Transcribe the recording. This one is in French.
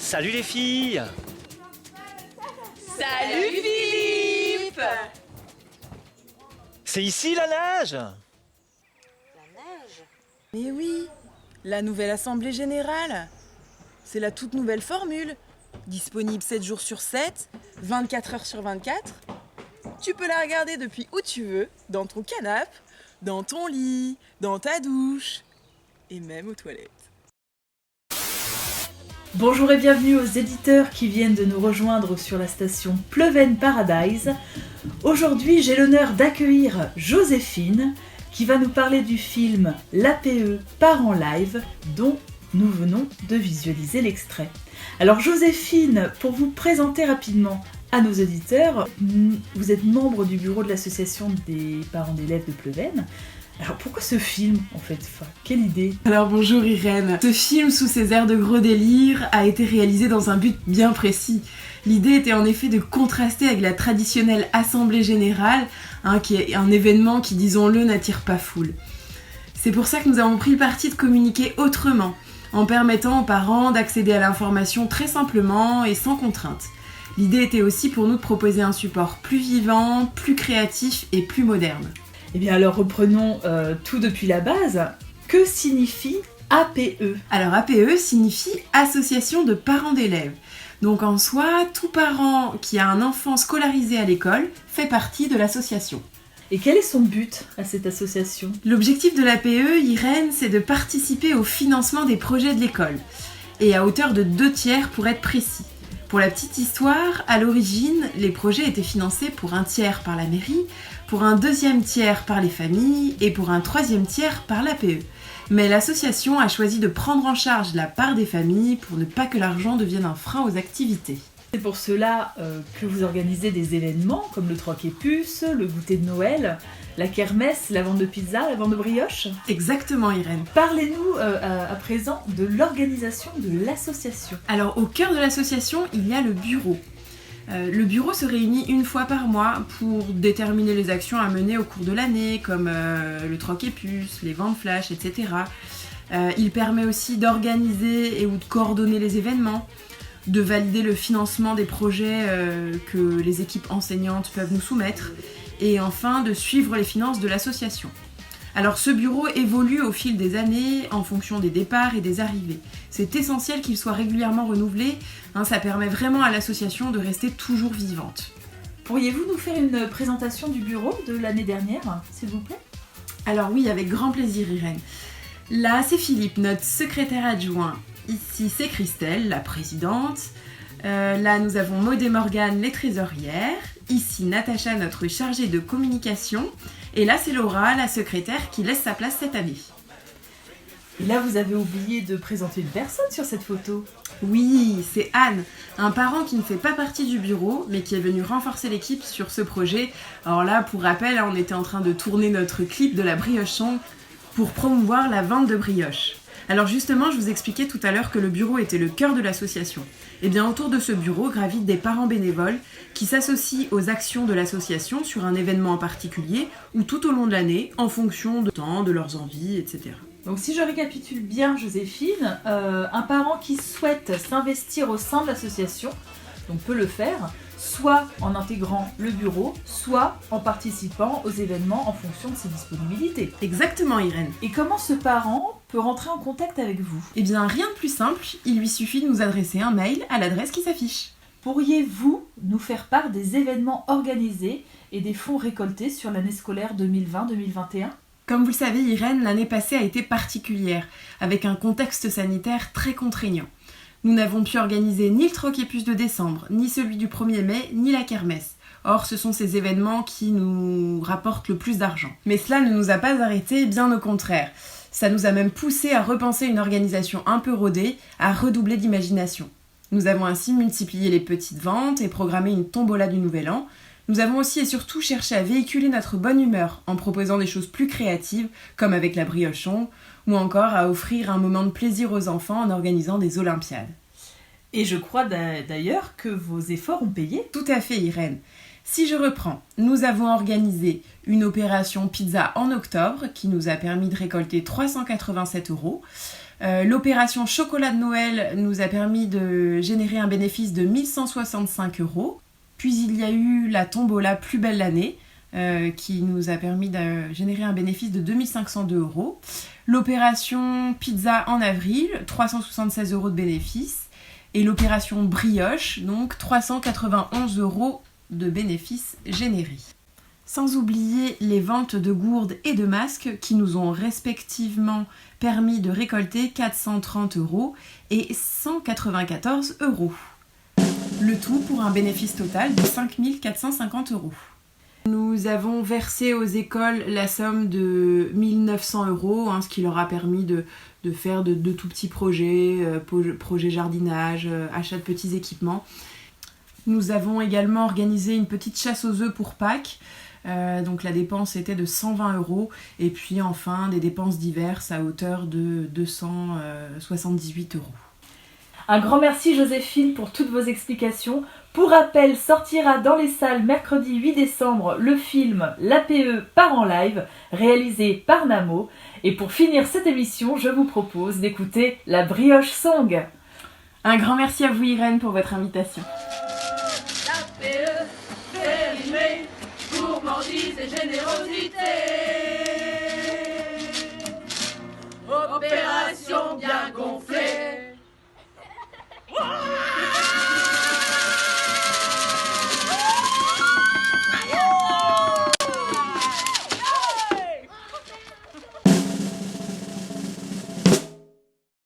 Salut les filles! Salut Philippe! C'est ici la nage? La neige? Mais oui, la nouvelle Assemblée Générale. C'est la toute nouvelle formule. Disponible 7 jours sur 7, 24 heures sur 24. Tu peux la regarder depuis où tu veux, dans ton canapé, dans ton lit, dans ta douche et même aux toilettes. Bonjour et bienvenue aux éditeurs qui viennent de nous rejoindre sur la station Pleven Paradise. Aujourd'hui, j'ai l'honneur d'accueillir Joséphine qui va nous parler du film L'APE part en live dont nous venons de visualiser l'extrait. Alors Joséphine, pour vous présenter rapidement à nos auditeurs, vous êtes membre du bureau de l'association des parents d'élèves de Pleven. Alors pourquoi ce film en fait? Quelle idée? Alors bonjour Irène. Ce film sous ses airs de gros délire a été réalisé dans un but bien précis. L'idée était en effet de contraster avec la traditionnelle Assemblée Générale, qui est un événement qui, disons-le, n'attire pas foule. C'est pour ça que nous avons pris le parti de communiquer autrement, en permettant aux parents d'accéder à l'information très simplement et sans contrainte. L'idée était aussi pour nous de proposer un support plus vivant, plus créatif et plus moderne. Eh bien alors reprenons tout depuis la base. Que signifie APE? Alors APE signifie Association de parents d'élèves. Donc en soi, tout parent qui a un enfant scolarisé à l'école fait partie de l'association. Et quel est son but à cette association? L'objectif de l'APE, Irène, c'est de participer au financement des projets de l'école. Et à hauteur de 2/3 pour être précis. Pour la petite histoire, à l'origine, les projets étaient financés pour 1/3 par la mairie, pour un 2e tiers par les familles et pour un 3e tiers par l'APE. Mais l'association a choisi de prendre en charge la part des familles pour ne pas que l'argent devienne un frein aux activités. C'est pour cela que vous organisez des événements comme le troc et puce, le goûter de Noël, la kermesse, la vente de pizza, la vente de brioche. Exactement Irène. Parlez-nous à présent de l'organisation de l'association. Alors au cœur de l'association, il y a le bureau. Le bureau se réunit une fois par mois pour déterminer les actions à mener au cours de l'année, comme le troc et puce, les ventes flash, etc. Il permet aussi d'organiser et ou de coordonner les événements, de valider le financement des projets que les équipes enseignantes peuvent nous soumettre, et enfin de suivre les finances de l'association. Alors ce bureau évolue au fil des années en fonction des départs et des arrivées. C'est essentiel qu'il soit régulièrement renouvelé, ça permet vraiment à l'association de rester toujours vivante. Pourriez-vous nous faire une présentation du bureau de l'année dernière, s'il vous plaît? Alors oui, avec grand plaisir Irène. Là c'est Philippe, notre secrétaire adjoint. Ici c'est Christelle, la présidente. Là nous avons Maud et Morgane, les trésorières. Ici Natacha, notre chargée de communication. Et là c'est Laura, la secrétaire, qui laisse sa place cette année. Et là vous avez oublié de présenter une personne sur cette photo. Oui, c'est Anne, un parent qui ne fait pas partie du bureau, mais qui est venu renforcer l'équipe sur ce projet. Alors là, pour rappel, on était en train de tourner notre clip de la brioche-son pour promouvoir la vente de brioches. Alors justement, je vous expliquais tout à l'heure que le bureau était le cœur de l'association. Et bien autour de ce bureau gravitent des parents bénévoles qui s'associent aux actions de l'association sur un événement en particulier ou tout au long de l'année en fonction de temps, de leurs envies, etc. Donc si je récapitule bien Joséphine, un parent qui souhaite s'investir au sein de l'association donc peut le faire, soit en intégrant le bureau, soit en participant aux événements en fonction de ses disponibilités. Exactement Irène. Et comment ce parent peut rentrer en contact avec vous? Eh bien rien de plus simple, il lui suffit de nous adresser un mail à l'adresse qui s'affiche. Pourriez-vous nous faire part des événements organisés et des fonds récoltés sur l'année scolaire 2020-2021? Comme vous le savez Irène, l'année passée a été particulière, avec un contexte sanitaire très contraignant. Nous n'avons pu organiser ni le troc et puce de décembre, ni celui du 1er mai, ni la kermesse. Or, ce sont ces événements qui nous rapportent le plus d'argent. Mais cela ne nous a pas arrêtés, bien au contraire. Ça nous a même poussé à repenser une organisation un peu rodée, à redoubler d'imagination. Nous avons ainsi multiplié les petites ventes et programmé une tombola du Nouvel An. Nous avons aussi et surtout cherché à véhiculer notre bonne humeur en proposant des choses plus créatives, comme avec la briochon, ou encore à offrir un moment de plaisir aux enfants en organisant des olympiades. Et je crois d'ailleurs que vos efforts ont payé. Tout à fait Irène. Si je reprends, nous avons organisé une opération pizza en octobre qui nous a permis de récolter 387 €. L'opération chocolat de Noël nous a permis de générer un bénéfice de 1165 €. Puis il y a eu la tombola Plus belle l'année qui nous a permis de générer un bénéfice de 2502 €. L'opération pizza en avril, 376 € de bénéfice. Et l'opération brioche, donc 391 € de bénéfices générés. Sans oublier les ventes de gourdes et de masques qui nous ont respectivement permis de récolter 430 € et 194 €. Le tout pour un bénéfice total de 5 450 €. Nous avons versé aux écoles la somme de 1900 €, ce qui leur a permis de faire de tout petits projets, projets jardinage, achat de petits équipements. Nous avons également organisé une petite chasse aux œufs pour Pâques. Donc la dépense était de 120 €. Et puis enfin des dépenses diverses à hauteur de 278 €. Un grand merci Joséphine pour toutes vos explications. Pour rappel, sortira dans les salles mercredi 8 décembre le film L'APE part en live, réalisé par Namo. Et pour finir cette émission, je vous propose d'écouter la Brioche Song. Un grand merci à vous Irène pour votre invitation. L'APE, périmée, gourmandise et générosité.